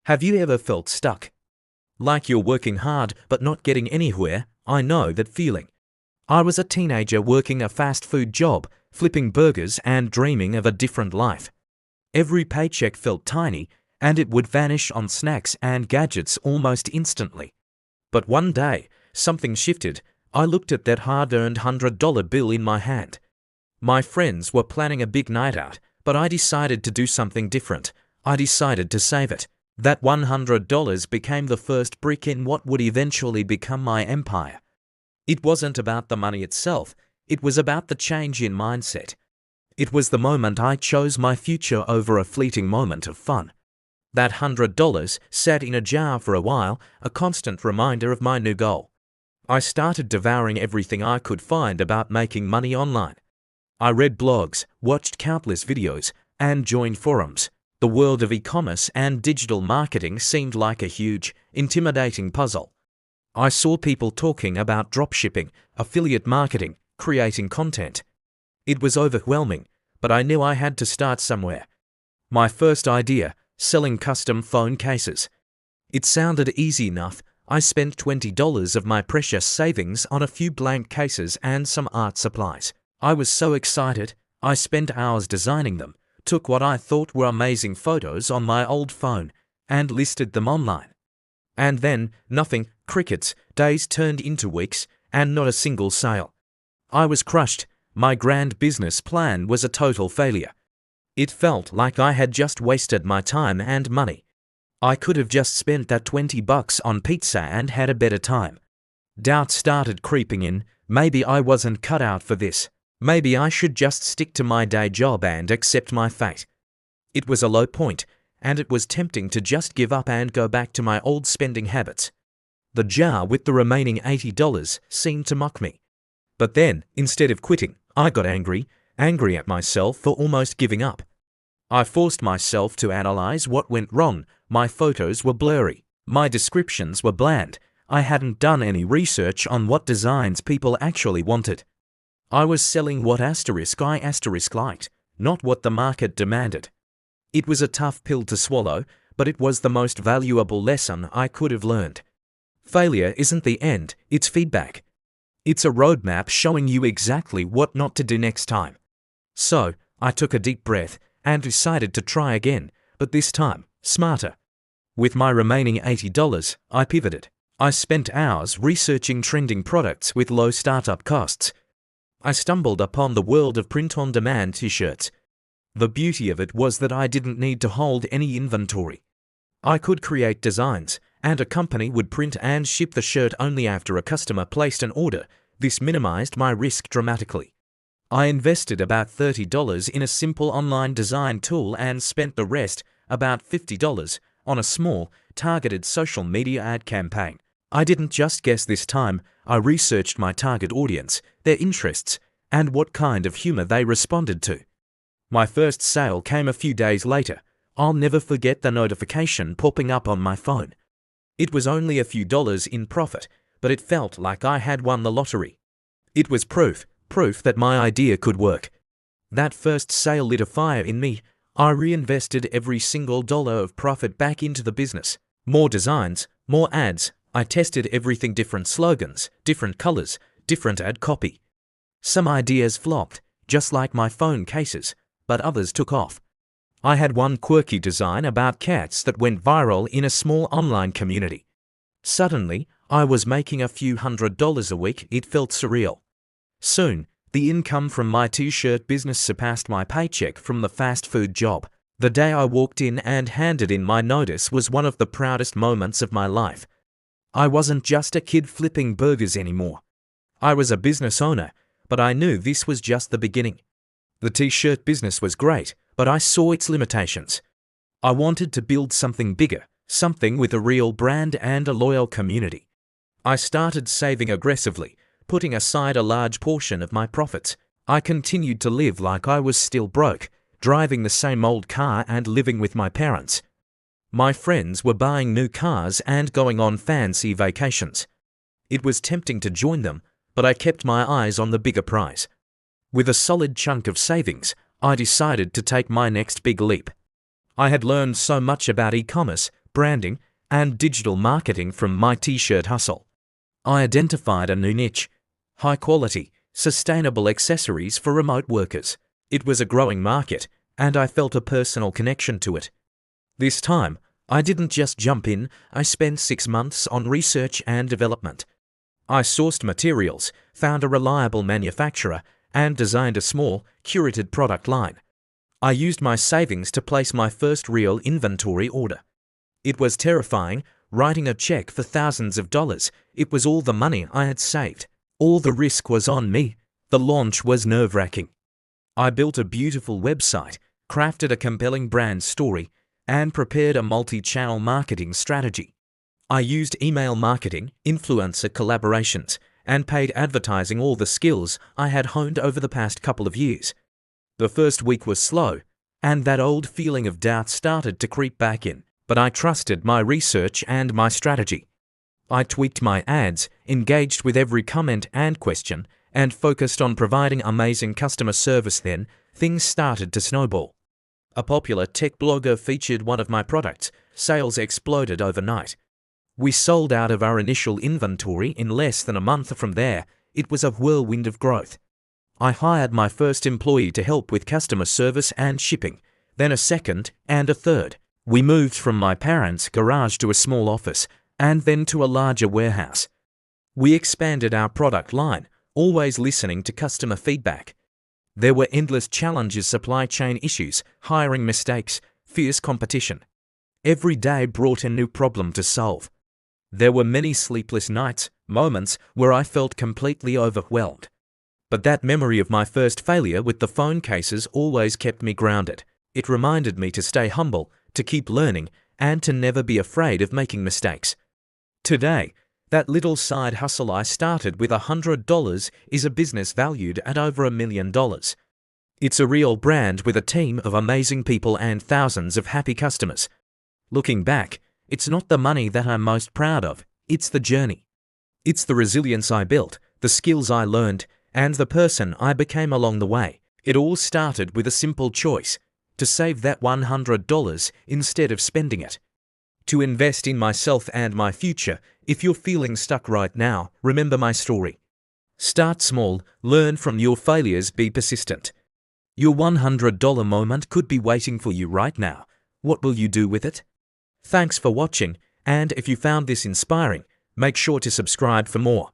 Have you ever felt stuck? Like you're working hard but not getting anywhere? I know that feeling. I was a teenager working a fast food job, flipping burgers and dreaming of a different life. Every paycheck felt tiny, and it would vanish on snacks and gadgets almost instantly. But one day, something shifted. I looked at that hard-earned $100 bill in my hand. My friends were planning a big night out, but I decided to do something different. I decided to save it. That $100 became the first brick in what would eventually become my empire. It wasn't about the money itself, it was about the change in mindset. It was the moment I chose my future over a fleeting moment of fun. That $100 sat in a jar for a while, a constant reminder of my new goal. I started devouring everything I could find about making money online. I read blogs, watched countless videos, and joined forums. The world of e-commerce and digital marketing seemed like a huge, intimidating puzzle. I saw people talking about dropshipping, affiliate marketing, creating content. It was overwhelming, but I knew I had to start somewhere. My first idea, selling custom phone cases. It sounded easy enough. I spent $20 of my precious savings on a few blank cases and some art supplies. I was so excited, I spent hours designing them, took what I thought were amazing photos on my old phone, and listed them online. And then, nothing, crickets, days turned into weeks, and not a single sale. I was crushed. My grand business plan was a total failure. It felt like I had just wasted my time and money. I could have just spent that $20 on pizza and had a better time. Doubt started creeping in. Maybe I wasn't cut out for this. Maybe I should just stick to my day job and accept my fate. It was a low point, and it was tempting to just give up and go back to my old spending habits. The jar with the remaining $80 seemed to mock me. But then, instead of quitting, I got angry at myself for almost giving up. I forced myself to analyze what went wrong. My photos were blurry. My descriptions were bland. I hadn't done any research on what designs people actually wanted. I was selling what I liked, not what the market demanded. It was a tough pill to swallow, but it was the most valuable lesson I could have learned. Failure isn't the end, it's feedback. It's a roadmap showing you exactly what not to do next time. So, I took a deep breath and decided to try again, but this time, smarter. With my remaining $80, I pivoted. I spent hours researching trending products with low startup costs. I stumbled upon the world of print-on-demand t-shirts. The beauty of it was that I didn't need to hold any inventory. I could create designs, and a company would print and ship the shirt only after a customer placed an order. This minimized my risk dramatically. I invested about $30 in a simple online design tool and spent the rest, about $50, on a small, targeted social media ad campaign. I didn't just guess this time, I researched my target audience, their interests, and what kind of humor they responded to. My first sale came a few days later. I'll never forget the notification popping up on my phone. It was only a few dollars in profit, but it felt like I had won the lottery. It was proof that my idea could work. That first sale lit a fire in me. I reinvested every single dollar of profit back into the business. More designs, more ads. I tested everything, different slogans, different colors, different ad copy. Some ideas flopped, just like my phone cases, but others took off. I had one quirky design about cats that went viral in a small online community. Suddenly, I was making a few $100s a week. It felt surreal. Soon, the income from my t-shirt business surpassed my paycheck from the fast food job. The day I walked in and handed in my notice was one of the proudest moments of my life. I wasn't just a kid flipping burgers anymore. I was a business owner, but I knew this was just the beginning. The t-shirt business was great, but I saw its limitations. I wanted to build something bigger, something with a real brand and a loyal community. I started saving aggressively, putting aside a large portion of my profits. I continued to live like I was still broke, driving the same old car and living with my parents. My friends were buying new cars and going on fancy vacations. It was tempting to join them, but I kept my eyes on the bigger prize. With a solid chunk of savings, I decided to take my next big leap. I had learned so much about e-commerce, branding, and digital marketing from my t-shirt hustle. I identified a new niche: high-quality, sustainable accessories for remote workers. It was a growing market, and I felt a personal connection to it. This time, I didn't just jump in, I spent 6 months on research and development. I sourced materials, found a reliable manufacturer, and designed a small, curated product line. I used my savings to place my first real inventory order. It was terrifying, writing a check for thousands of dollars. It was all the money I had saved. All the risk was on me. The launch was nerve-wracking. I built a beautiful website, crafted a compelling brand story, and prepared a multi-channel marketing strategy. I used email marketing, influencer collaborations, and paid advertising, all the skills I had honed over the past couple of years. The first week was slow, and that old feeling of doubt started to creep back in, but I trusted my research and my strategy. I tweaked my ads, engaged with every comment and question, and focused on providing amazing customer service. Then, things started to snowball. A popular tech blogger featured one of my products. Sales exploded overnight. We sold out of our initial inventory in less than a month. From there, it was a whirlwind of growth. I hired my first employee to help with customer service and shipping, then a second and a third. We moved from my parents' garage to a small office, and then to a larger warehouse. We expanded our product line, always listening to customer feedback. There were endless challenges: supply chain issues, hiring mistakes, fierce competition. Every day brought a new problem to solve. There were many sleepless nights, moments where I felt completely overwhelmed. But that memory of my first failure with the phone cases always kept me grounded. It reminded me to stay humble, to keep learning, and to never be afraid of making mistakes. Today, that little side hustle I started with $100 is a business valued at over $1 million. It's a real brand with a team of amazing people and thousands of happy customers. Looking back, it's not the money that I'm most proud of, it's the journey. It's the resilience I built, the skills I learned, and the person I became along the way. It all started with a simple choice: to save that $100 instead of spending it. To invest in myself and my future. If you're feeling stuck right now, remember my story. Start small, learn from your failures, be persistent. Your $100 moment could be waiting for you right now. What will you do with it? Thanks for watching, and if you found this inspiring, make sure to subscribe for more.